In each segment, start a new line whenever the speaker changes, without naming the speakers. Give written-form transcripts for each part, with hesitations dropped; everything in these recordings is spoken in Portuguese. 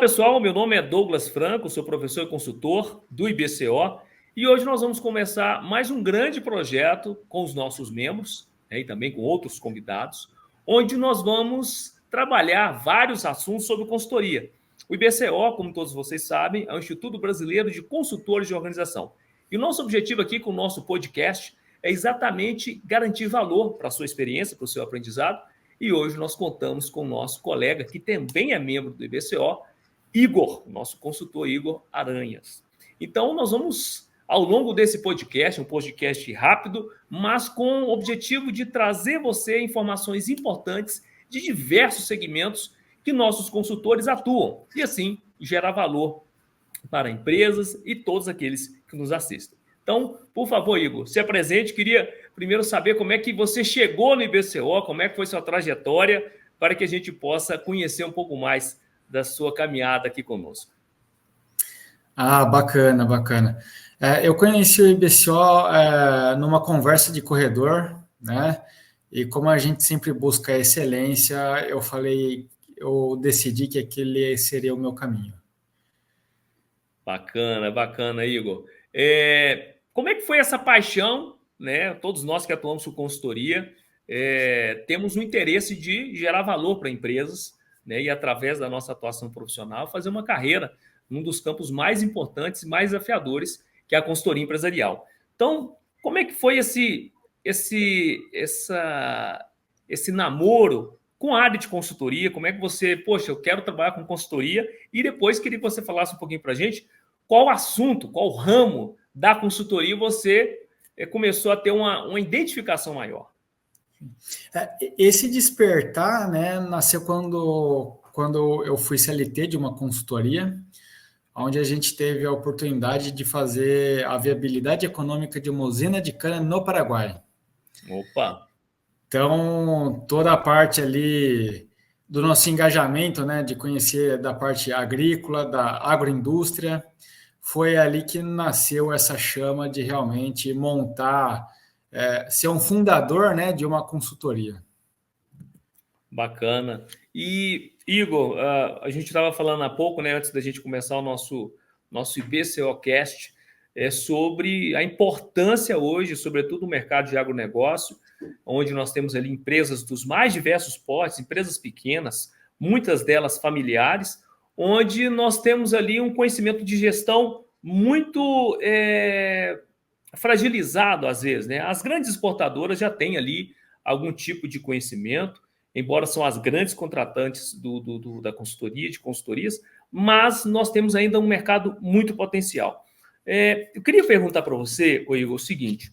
pessoal, meu nome é Douglas Franco, sou professor e consultor do IBCO e hoje nós vamos começar mais um grande projeto com os nossos membros, né, e também com outros convidados, onde nós vamos trabalhar vários assuntos sobre consultoria. O IBCO, como todos vocês sabem, é o Instituto Brasileiro de Consultores de Organização. E o nosso objetivo aqui com o nosso podcast é exatamente garantir valor para a sua experiência, para o seu aprendizado. E hoje nós contamos com o nosso colega, que também é membro do IBCO, Igor, nosso consultor Igor Aranhas. Então, nós vamos, ao longo desse podcast, um podcast rápido, mas com o objetivo de trazer você informações importantes de diversos segmentos que nossos consultores atuam e, assim, gerar valor para empresas e todos aqueles que nos assistem. Então, por favor, Igor, se apresente. Queria primeiro saber como é que você chegou no IBCO, como é que foi sua trajetória, para que a gente possa conhecer um pouco mais da sua caminhada aqui conosco.
Bacana, bacana. Eu conheci o IBCO numa conversa de corredor, né? E como a gente sempre busca excelência, eu decidi que aquele seria o meu caminho.
Bacana, bacana, Igor. Como é que foi essa paixão, né? Todos nós que atuamos com consultoria, temos o interesse de gerar valor para empresas, né? E através da nossa atuação profissional, fazer uma carreira num dos campos mais importantes e mais desafiadores, que é a consultoria empresarial. Então, como é que foi esse namoro com a área de consultoria? Como é que você, poxa, eu quero trabalhar com consultoria, e depois queria que você falasse um pouquinho para a gente qual assunto, qual ramo da consultoria você começou a ter uma identificação maior.
Esse despertar, né, nasceu quando eu fui CLT de uma consultoria, onde a gente teve a oportunidade de fazer a viabilidade econômica de uma usina de cana no Paraguai.
Opa!
Então, toda a parte ali do nosso engajamento, né, de conhecer da parte agrícola, da agroindústria, foi ali que nasceu essa chama de realmente montar, ser um fundador, né, de uma consultoria.
Bacana. E, Igor, a gente estava falando há pouco, né, antes da gente começar o nosso IBCOcast, sobre a importância hoje, sobretudo no mercado de agronegócio, onde nós temos ali empresas dos mais diversos portes, empresas pequenas, muitas delas familiares, onde nós temos ali um conhecimento de gestão muito fragilizado às vezes, né? As grandes exportadoras já têm ali algum tipo de conhecimento, embora são as grandes contratantes da consultoria, de consultorias, mas nós temos ainda um mercado muito potencial. Eu queria perguntar para você, Igor, o seguinte: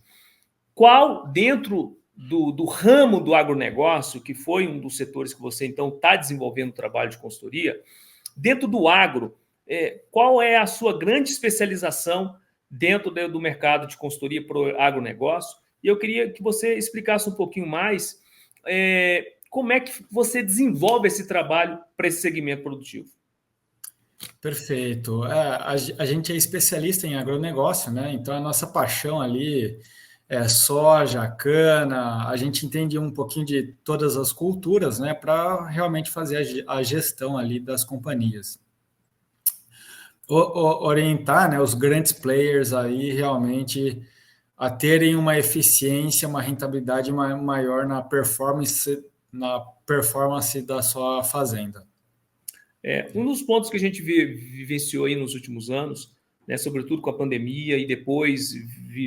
qual dentro do ramo do agronegócio, que foi um dos setores que você então está desenvolvendo o trabalho de consultoria, dentro do agro, qual é a sua grande especialização dentro do mercado de consultoria para o agronegócio? E eu queria que você explicasse um pouquinho mais como é que você desenvolve esse trabalho para esse segmento produtivo.
Perfeito. A gente é especialista em agronegócio, né? Então a nossa paixão ali é soja, cana, a gente entende um pouquinho de todas as culturas, né? Para realmente fazer a gestão ali das companhias. Orientar, né, os grandes players aí realmente a terem uma eficiência, uma rentabilidade maior na performance da sua fazenda.
Um dos pontos que a gente vivenciou aí nos últimos anos, né, sobretudo com a pandemia e depois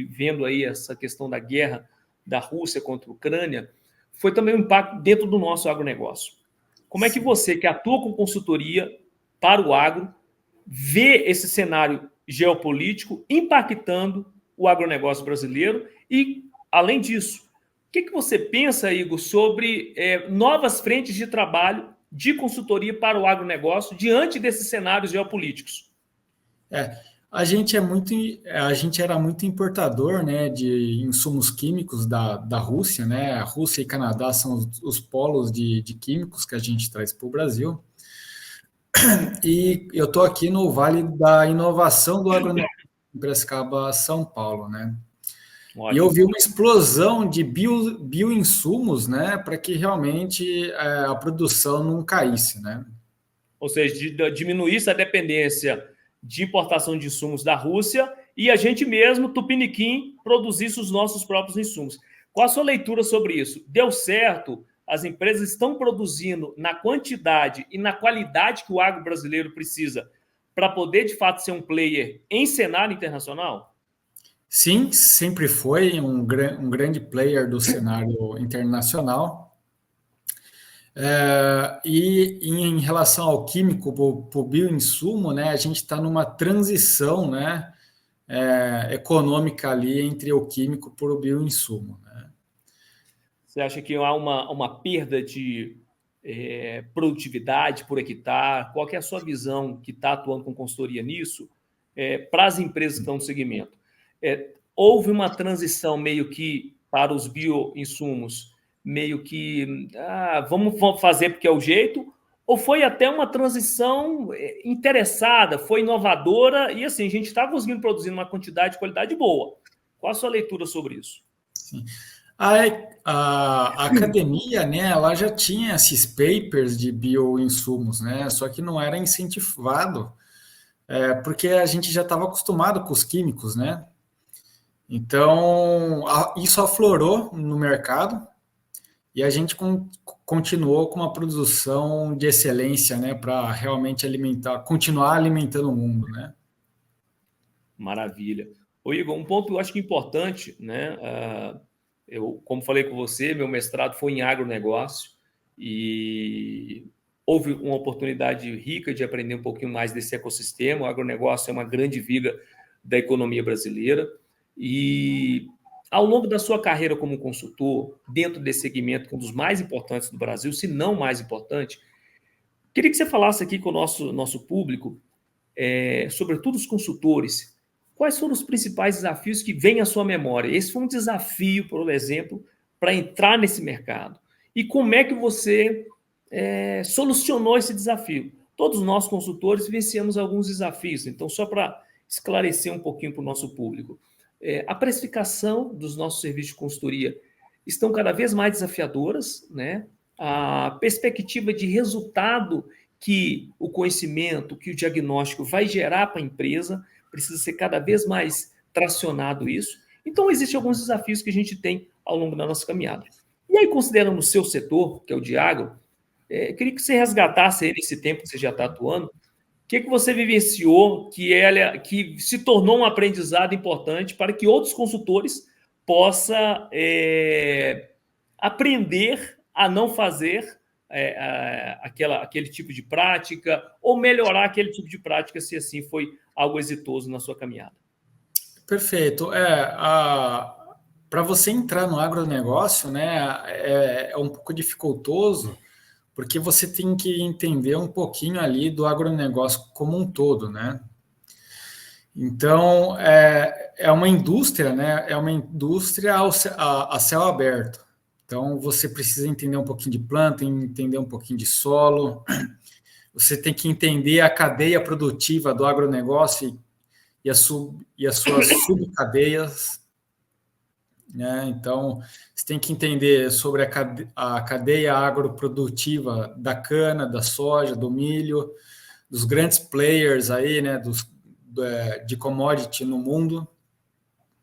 vendo aí essa questão da guerra da Rússia contra a Ucrânia, foi também um impacto dentro do nosso agronegócio. Como é que você, que atua com consultoria para o agro, vê esse cenário geopolítico impactando o agronegócio brasileiro? E, além disso, o que você pensa, Igor, sobre novas frentes de trabalho de consultoria para o agronegócio diante desses cenários geopolíticos?
A gente era muito importador, né, de insumos químicos da Rússia, né? A Rússia e Canadá são os polos de químicos que a gente traz para o Brasil. E eu estou aqui no Vale da Inovação do Agronegócio, em Piracicaba, São Paulo, né? Ótimo. E eu vi uma explosão de bioinsumos, né, para que realmente a produção não caísse, né?
ou seja, diminuir essa dependência de importação de insumos da Rússia e a gente mesmo, Tupiniquim, produzisse os nossos próprios insumos. Qual a sua leitura sobre isso? Deu certo? As empresas estão produzindo na quantidade e na qualidade que o agro brasileiro precisa para poder, de fato, ser um player em cenário internacional?
Sim, sempre foi um grande player do cenário internacional. E em relação ao químico, para o bioinsumo, né, a gente está numa transição, né, econômica ali entre o químico para o bioinsumo, né?
Você acha que há uma perda de produtividade por hectare? Qual que é a sua visão que está atuando com consultoria nisso para as empresas que estão no segmento? Houve uma transição meio que para os bioinsumos, meio que vamos fazer porque é o jeito, ou foi até uma transição interessada, foi inovadora e assim, a gente está conseguindo produzir uma quantidade de qualidade boa. Qual a sua leitura sobre isso?
Sim. A academia, né, ela já tinha esses papers de bioinsumos, né, só que não era incentivado, porque a gente já estava acostumado com os químicos, né? Então, isso aflorou no mercado e a gente continuou com uma produção de excelência, né, para realmente continuar alimentando o mundo, né?
Maravilha. Ô, Igor, um ponto eu acho que importante, né? Eu, como falei com você, meu mestrado foi em agronegócio e houve uma oportunidade rica de aprender um pouquinho mais desse ecossistema. O agronegócio é uma grande viga da economia brasileira e ao longo da sua carreira como consultor, dentro desse segmento, que é um dos mais importantes do Brasil, se não mais importante, queria que você falasse aqui com o nosso público, sobretudo os consultores, quais foram os principais desafios que vêm à sua memória? Esse foi um desafio, por exemplo, para entrar nesse mercado. E como é que você solucionou esse desafio? Todos nós, consultores, vencemos alguns desafios. Então, só para esclarecer um pouquinho para o nosso público, a precificação dos nossos serviços de consultoria estão cada vez mais desafiadoras, né? A perspectiva de resultado que o conhecimento, que o diagnóstico vai gerar para a empresa, precisa ser cada vez mais tracionado isso. Então, existem alguns desafios que a gente tem ao longo da nossa caminhada. E aí, considerando o seu setor, que é o de agro, queria que você resgatasse aí nesse tempo que você já está atuando, o que você vivenciou que se tornou um aprendizado importante para que outros consultores possam aprender a não fazer aquele tipo de prática ou melhorar aquele tipo de prática se assim foi algo exitoso na sua caminhada?
Perfeito. Para você entrar no agronegócio, né, é um pouco dificultoso, porque você tem que entender um pouquinho ali do agronegócio como um todo, né? Então, é uma indústria, né? É uma indústria a céu aberto. Então, você precisa entender um pouquinho de planta, entender um pouquinho de solo. Você tem que entender a cadeia produtiva do agronegócio e as suas subcadeias, né? Então, você tem que entender sobre a cadeia agroprodutiva da cana, da soja, do milho, dos grandes players aí, né? De commodity no mundo.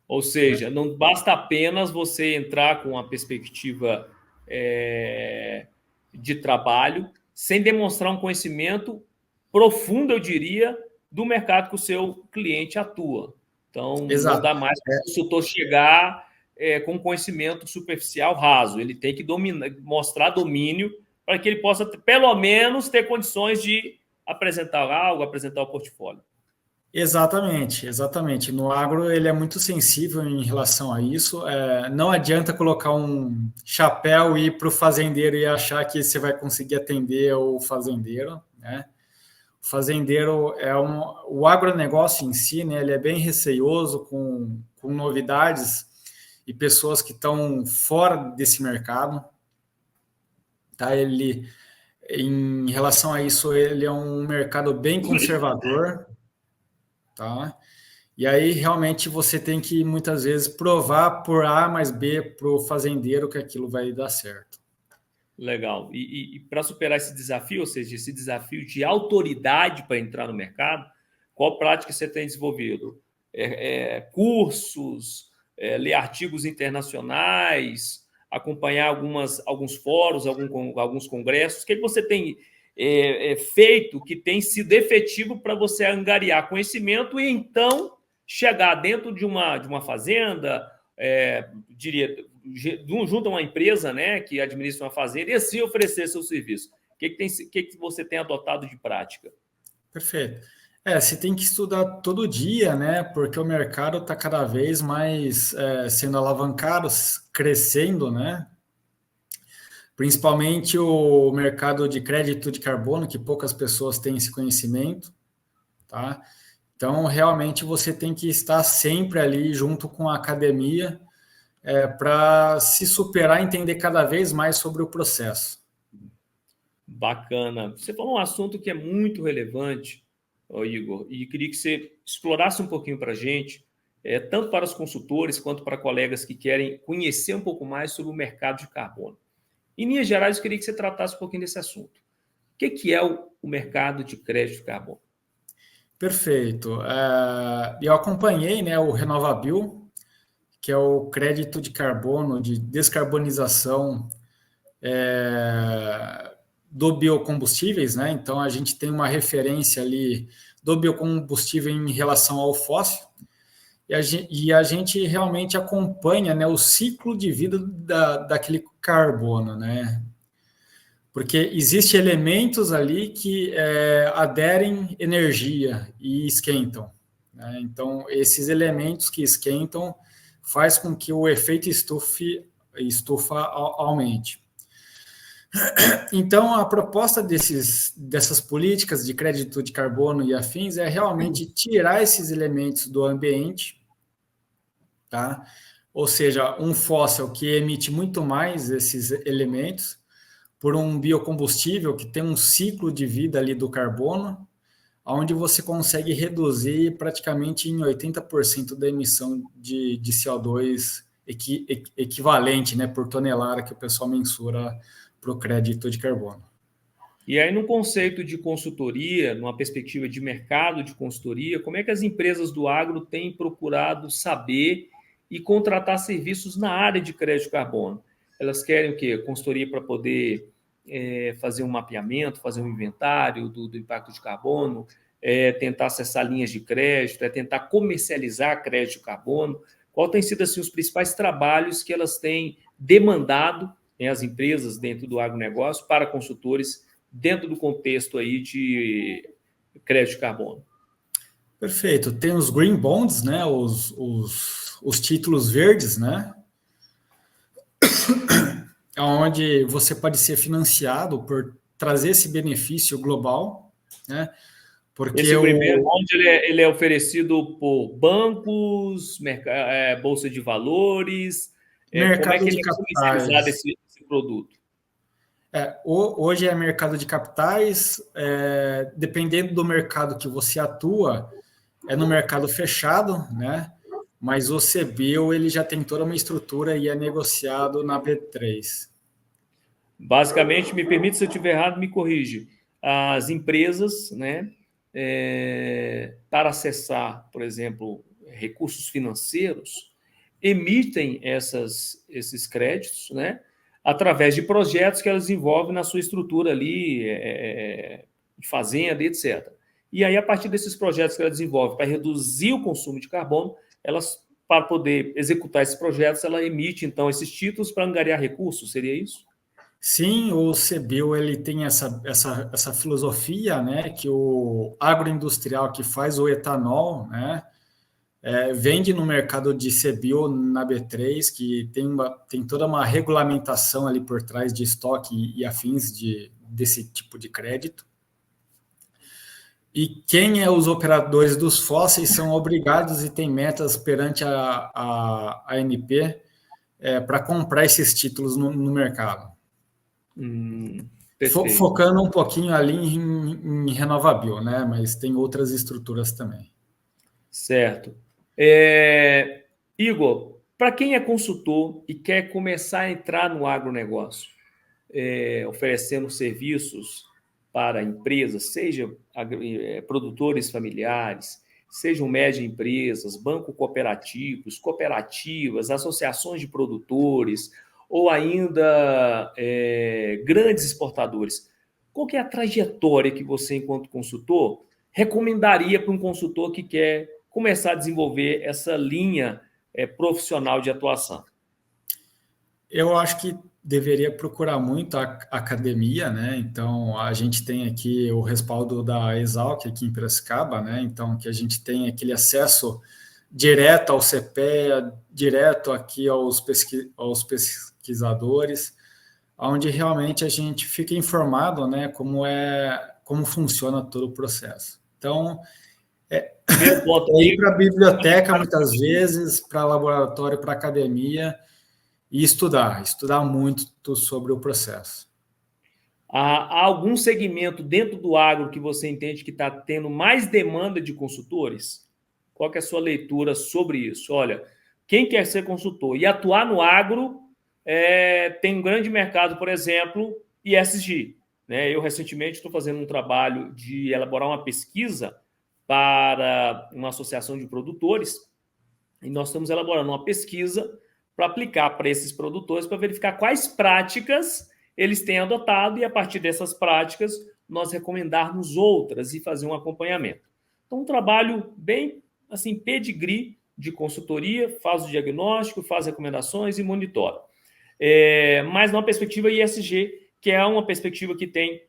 Ou seja, não basta apenas você entrar com uma perspectiva de trabalho sem demonstrar um conhecimento profundo, eu diria, do mercado que o seu cliente atua. Então,
Exato.
não dá mais para o consultor chegar com conhecimento superficial raso. Ele tem que mostrar domínio para que ele possa, pelo menos, ter condições de apresentar algo, apresentar o portfólio.
Exatamente, exatamente. No agro ele é muito sensível em relação a isso. Não adianta colocar um chapéu e ir para o fazendeiro e achar que você vai conseguir atender o fazendeiro, né? O fazendeiro o agronegócio em si, né? Ele é bem receioso com novidades e pessoas que estão fora desse mercado, tá? Em relação a isso, ele é um mercado bem conservador. Tá? E aí realmente você tem que muitas vezes provar por A mais B para o fazendeiro que aquilo vai dar certo.
Legal. E para superar esse desafio, ou seja, esse desafio de autoridade para entrar no mercado, qual prática você tem desenvolvido? Cursos, ler artigos internacionais, acompanhar alguns fóruns, alguns congressos? O que você tem feito que tem sido efetivo para você angariar conhecimento e então chegar dentro de uma fazenda, diria, junto a uma empresa, né, que administra uma fazenda e assim oferecer seu serviço? Que você tem adotado de prática?
Perfeito. Você tem que estudar todo dia, né? Porque o mercado está cada vez mais sendo alavancado, crescendo, né? Principalmente o mercado de crédito de carbono, que poucas pessoas têm esse conhecimento, tá? Então, realmente, você tem que estar sempre ali junto com a academia para se superar e entender cada vez mais sobre o processo.
Bacana. Você falou um assunto que é muito relevante, Igor, e queria que você explorasse um pouquinho para a gente, tanto para os consultores quanto para colegas que querem conhecer um pouco mais sobre o mercado de carbono. Em linhas gerais, eu queria que você tratasse um pouquinho desse assunto. O que é o mercado de crédito de carbono?
Perfeito. Eu acompanhei, né, o RenovaBio, que é o crédito de carbono de descarbonização do biocombustíveis, né? Então a gente tem uma referência ali do biocombustível em relação ao fóssil e a gente realmente acompanha, né, o ciclo de vida daquele carbono, né? Porque existem elementos ali que aderem energia e esquentam, né? Então esses elementos que esquentam faz com que o efeito estufa aumente. Então, a proposta dessas políticas de crédito de carbono e afins é realmente tirar esses elementos do ambiente, tá? Ou seja, um fóssil que emite muito mais esses elementos por um biocombustível que tem um ciclo de vida ali do carbono, onde você consegue reduzir praticamente em 80% da emissão de CO2 equivalente, né, por tonelada que o pessoal mensura para o crédito de carbono.
E aí, no conceito de consultoria, numa perspectiva de mercado de consultoria, como é que as empresas do agro têm procurado saber e contratar serviços na área de crédito de carbono? Elas querem o quê? Consultoria para poder fazer um mapeamento, fazer um inventário do impacto de carbono, tentar acessar linhas de crédito, tentar comercializar crédito de carbono. Qual tem sido assim, os principais trabalhos que elas têm demandado, né, as empresas dentro do agronegócio para consultores dentro do contexto aí de crédito de carbono?
Perfeito. Tem os green bonds, né? Os títulos verdes, né? Onde você pode ser financiado por trazer esse benefício global, né? Porque
Esse Green Bond ele é oferecido por bancos, bolsa de valores. Como é
mercado
que
de
ele é comercializado
capitais.
esse produto?
Hoje é mercado de capitais, dependendo do mercado que você atua, é no mercado fechado, né? Mas o CBIO ele já tem toda uma estrutura e é negociado na B3.
Basicamente, me permite, se eu estiver errado, me corrige. As empresas, né, para acessar, por exemplo, recursos financeiros, emitem esses créditos, né, através de projetos que elas desenvolvem na sua estrutura ali, de fazenda, etc. E aí, a partir desses projetos que ela desenvolve para reduzir o consumo de carbono, elas, para poder executar esses projetos, ela emite, então, esses títulos para angariar recursos, seria isso?
Sim, o CBIO ele tem essa filosofia, né, que o agroindustrial que faz o etanol, né, vende no mercado de CBIO na B3, que tem toda uma regulamentação ali por trás de estoque e afins desse tipo de crédito. E quem é os operadores dos fósseis são obrigados e têm metas perante a ANP para comprar esses títulos no mercado.
Perfeito.
Focando um pouquinho ali em renovável, né? Mas tem outras estruturas também.
Certo. Igor, para quem é consultor e quer começar a entrar no agronegócio, oferecendo serviços para empresas, seja produtores familiares, sejam médias empresas, bancos cooperativos, cooperativas, associações de produtores, ou ainda grandes exportadores. Qual que é a trajetória que você, enquanto consultor, recomendaria para um consultor que quer começar a desenvolver essa linha profissional de atuação?
Eu acho que deveria procurar muito a academia, né? Então, a gente tem aqui o respaldo da Exalc aqui em Piracicaba, né? Então, que a gente tem aquele acesso direto ao CPEA, direto aqui aos pesquisadores, onde realmente a gente fica informado, né? Como funciona todo o processo. Então,
Primeiro ponto
ir
aí,
para a biblioteca muitas vezes, para laboratório, para academia, e estudar muito sobre o processo.
há algum segmento dentro do agro que você entende que está tendo mais demanda de consultores? Qual que é a sua leitura sobre isso? Olha, quem quer ser consultor e atuar no agro tem um grande mercado, por exemplo, ESG. Né? Eu, recentemente, estou fazendo um trabalho de elaborar uma pesquisa para uma associação de produtores e nós estamos elaborando uma pesquisa para aplicar para esses produtores, para verificar quais práticas eles têm adotado e, a partir dessas práticas, nós recomendarmos outras e fazer um acompanhamento. Então, um trabalho bem, assim, pedigree de consultoria, faz o diagnóstico, faz recomendações e monitora. Mas numa perspectiva ESG, que é uma perspectiva que tem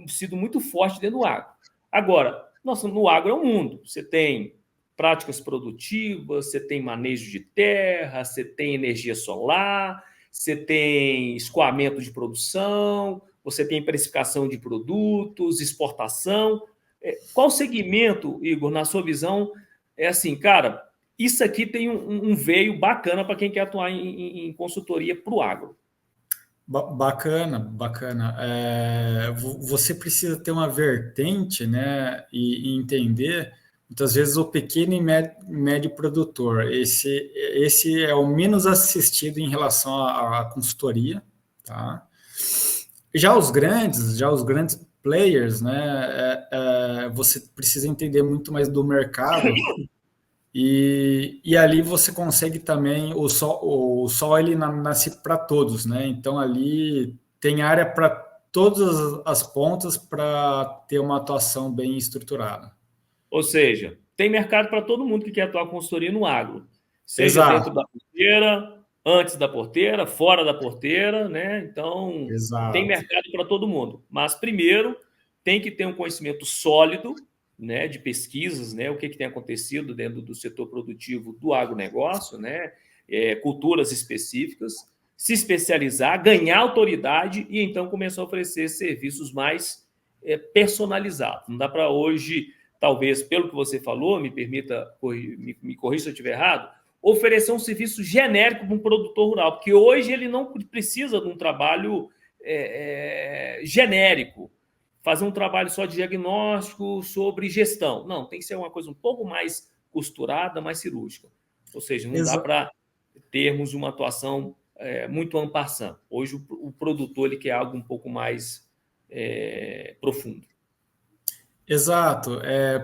sido muito forte dentro do agro. Agora, no agro é um mundo. Você tem práticas produtivas, você tem manejo de terra, você tem energia solar, você tem escoamento de produção, você tem precificação de produtos, exportação. Qual segmento, Igor, na sua visão, é assim, cara, isso aqui tem um veio bacana para quem quer atuar em consultoria para o agro?
Bacana. Você precisa ter uma vertente, né, e entender, muitas vezes, o pequeno e médio produtor. Esse é o menos assistido em relação à consultoria, tá? Já os grandes players, né, você precisa entender muito mais do mercado. E ali você consegue também, o sol ele nasce para todos, né? Então ali tem área para todas as pontas para ter uma atuação bem estruturada.
Ou seja, tem mercado para todo mundo que quer atuar com consultoria no agro, seja dentro
Exato,
da porteira, antes da porteira, fora da porteira, né? Então, tem
exato.
mercado para todo mundo. Mas primeiro tem que ter um conhecimento sólido, né, de pesquisas, né, o que tem acontecido dentro do setor produtivo do agronegócio, né, culturas específicas, se especializar, ganhar autoridade e então começar a oferecer serviços mais personalizados. Não dá para hoje, talvez, pelo que você falou, me permita, me corrija se eu estiver errado, oferecer um serviço genérico para um produtor rural, porque hoje ele não precisa de um trabalho genérico, fazer um trabalho só de diagnóstico sobre gestão. Não, tem que ser uma coisa um pouco mais costurada, mais cirúrgica. Ou seja, não dá para termos uma atuação muito en passant. Hoje o produtor ele quer algo um pouco mais profundo.
Exato,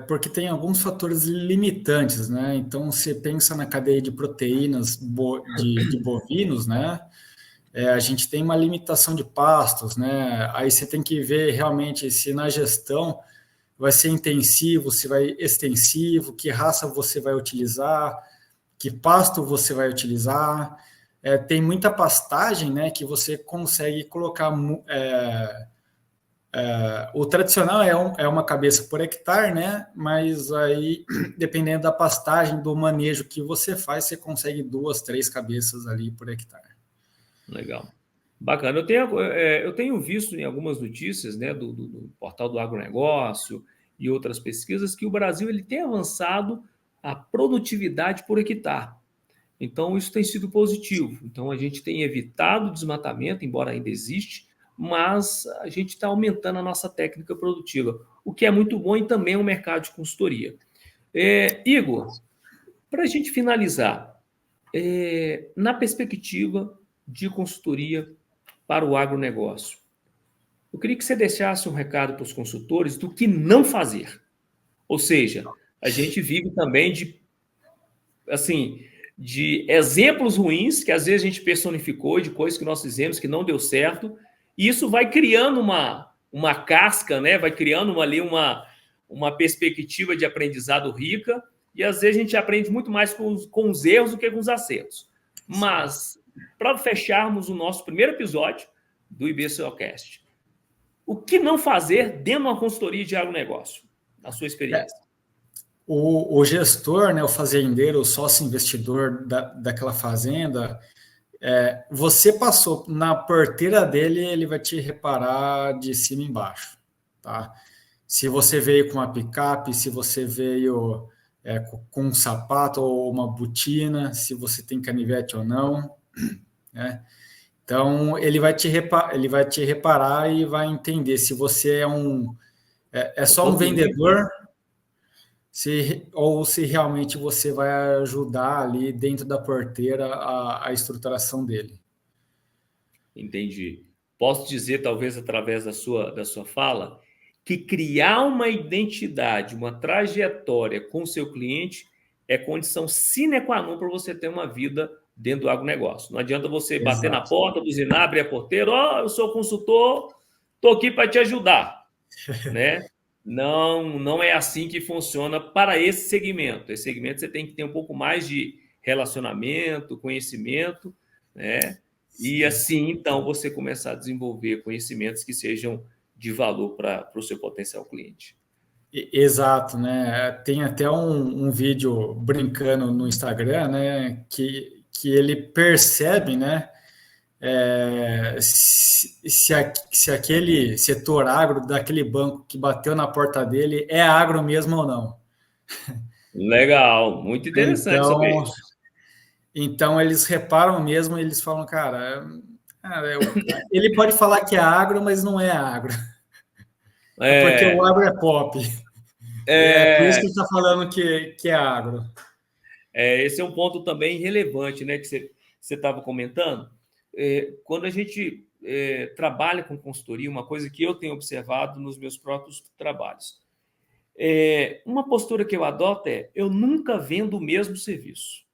porque tem alguns fatores limitantes, né? Então, você pensa na cadeia de proteínas de bovinos, né? A gente tem uma limitação de pastos, né? Aí você tem que ver realmente se na gestão vai ser intensivo, se vai extensivo, que raça você vai utilizar, que pasto você vai utilizar. Tem muita pastagem, né? Que você consegue colocar. O tradicional é uma cabeça por hectare, né? Mas aí, dependendo da pastagem, do manejo que você faz, você consegue 2, 3 cabeças ali por hectare.
Legal. Bacana. Eu tenho visto em algumas notícias, né, do portal do agronegócio e outras pesquisas que o Brasil ele tem avançado a produtividade por hectare. Então, isso tem sido positivo. Então, a gente tem evitado o desmatamento, embora ainda existe, mas a gente está aumentando a nossa técnica produtiva, o que é muito bom e também é um mercado de consultoria. Igor, para a gente finalizar, na perspectiva de consultoria para o agronegócio. Eu queria que você deixasse um recado para os consultores do que não fazer. Ou seja, a gente vive também de exemplos ruins que às vezes a gente personificou, de coisas que nós fizemos que não deu certo, e isso vai criando uma casca, né? Vai criando ali uma perspectiva de aprendizado rica, e às vezes a gente aprende muito mais com os erros do que com os acertos. Mas, para fecharmos o nosso primeiro episódio do IBCOcast, o que não fazer dentro de uma consultoria de agronegócio, na sua experiência?
O gestor, né, o fazendeiro, o sócio investidor daquela fazenda, você passou na porteira dele, ele vai te reparar de cima e embaixo, tá? Se você veio com uma picape, se você veio com um sapato ou uma botina, se você tem canivete ou não, né? Então, ele vai te reparar e vai entender se você é só um vendedor, ou se realmente você vai ajudar ali dentro da porteira a estruturação dele.
Entendi. Posso dizer, talvez através da sua fala, que criar uma identidade, uma trajetória com o seu cliente é condição sine qua non para você ter uma vida dentro do agronegócio. Não adianta você bater na porta, buzinar, abrir a porteira, eu sou consultor, estou aqui para te ajudar, né? Não é assim que funciona para esse segmento. Esse segmento você tem que ter um pouco mais de relacionamento, conhecimento, né? E assim, então, você começar a desenvolver conhecimentos que sejam de valor para o seu potencial cliente.
Exato, né? Tem até um vídeo brincando no Instagram, né? Que ele percebe, né? Se aquele setor agro daquele banco que bateu na porta dele é agro mesmo ou não.
Legal, muito interessante sobre isso.
Então eles reparam mesmo, eles falam, cara, ele pode falar que é agro, mas não é agro. É porque o agro é pop. Por isso que ele está falando que é agro.
Esse é um ponto também relevante, né, que você estava comentando. Quando a gente trabalha com consultoria, uma coisa que eu tenho observado nos meus próprios trabalhos, uma postura que eu adoto eu nunca vendo o mesmo serviço.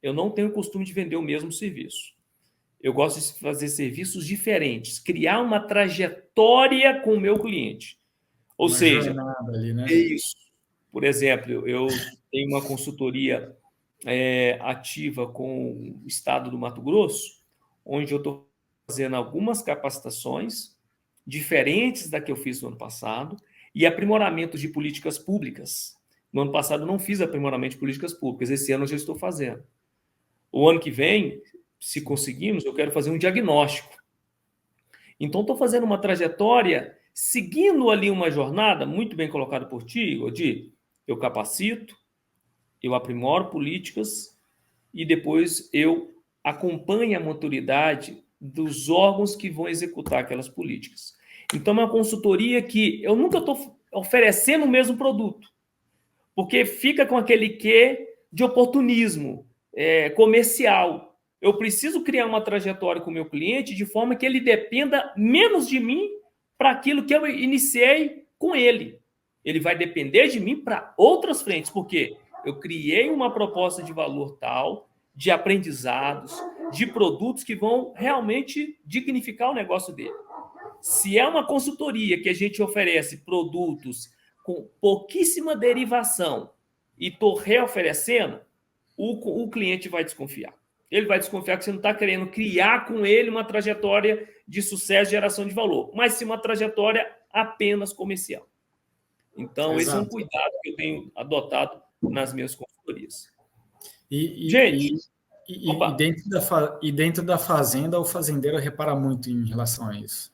Eu não tenho o costume de vender o mesmo serviço. Eu gosto de fazer serviços diferentes, criar uma trajetória com o meu cliente. Ou seja,
ali, né?
é isso. Por exemplo, eu tenho uma consultoria ativa com o estado do Mato Grosso, onde eu estou fazendo algumas capacitações diferentes da que eu fiz no ano passado e aprimoramento de políticas públicas. No ano passado eu não fiz aprimoramento de políticas públicas, esse ano eu já estou fazendo. O ano que vem, se conseguirmos, eu quero fazer um diagnóstico. Então, estou fazendo uma trajetória, seguindo ali uma jornada, muito bem colocada por ti, Odi. Eu capacito, eu aprimoro políticas e depois eu acompanho a maturidade dos órgãos que vão executar aquelas políticas. Então, é uma consultoria que eu nunca estou oferecendo o mesmo produto, porque fica com aquele quê de oportunismo comercial. Eu preciso criar uma trajetória com o meu cliente de forma que ele dependa menos de mim para aquilo que eu iniciei com ele. Ele vai depender de mim para outras frentes, porque eu criei uma proposta de valor tal, de aprendizados, de produtos que vão realmente dignificar o negócio dele. Se é uma consultoria que a gente oferece produtos com pouquíssima derivação e estou reoferecendo, o cliente vai desconfiar. Ele vai desconfiar que você não está querendo criar com ele uma trajetória de sucesso e geração de valor, mas sim uma trajetória apenas comercial. Então, esse é um cuidado que eu tenho adotado nas minhas consultorias.
Dentro da fazenda, o fazendeiro repara muito em relação a isso.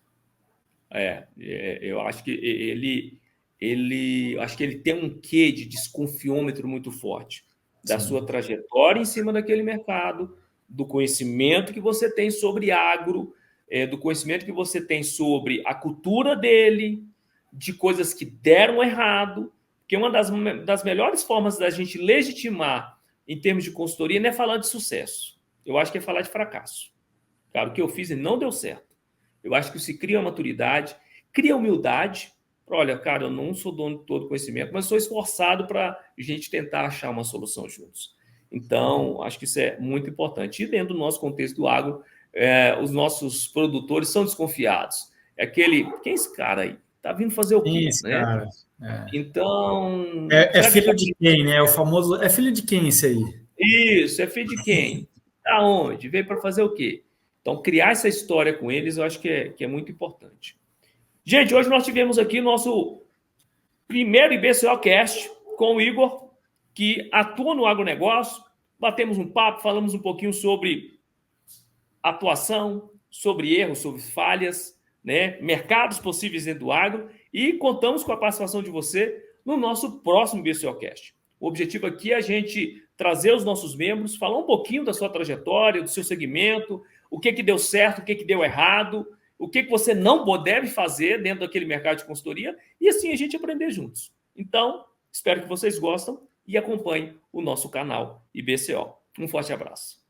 Eu acho que ele tem um quê de desconfiômetro muito forte da sua trajetória em cima daquele mercado, do conhecimento que você tem sobre agro, do conhecimento que você tem sobre a cultura dele, de coisas que deram errado, porque uma das melhores formas da gente legitimar em termos de consultoria não é falar de sucesso. Eu acho que é falar de fracasso. Cara, o que eu fiz e não deu certo. Eu acho que se cria uma maturidade, cria humildade. Olha, cara, eu não sou dono de todo conhecimento, mas sou esforçado para a gente tentar achar uma solução juntos. Então, acho que isso é muito importante. E dentro do nosso contexto do agro, os nossos produtores são desconfiados. É aquele, quem é esse cara aí? Tá vindo fazer o quê,
Isso,
né?
cara. É.
Então,
É
será que
filho de quem, né? O famoso. É filho de quem esse aí?
isso é filho de quem? Da onde? Veio para fazer o quê? Então, criar essa história com eles, eu acho que é muito importante. Gente, hoje nós tivemos aqui nosso primeiro IBCO Cast com o Igor, que atua no agronegócio. Batemos um papo, falamos um pouquinho sobre atuação, sobre erros, sobre falhas, né? Mercados possíveis dentro do agro, e contamos com a participação de você no nosso próximo IBCOcast. O objetivo aqui é a gente trazer os nossos membros, falar um pouquinho da sua trajetória, do seu segmento, o que deu certo, o que deu errado, o que você não deve fazer dentro daquele mercado de consultoria, e assim a gente aprender juntos. Então, espero que vocês gostem e acompanhem o nosso canal IBCO. Um forte abraço.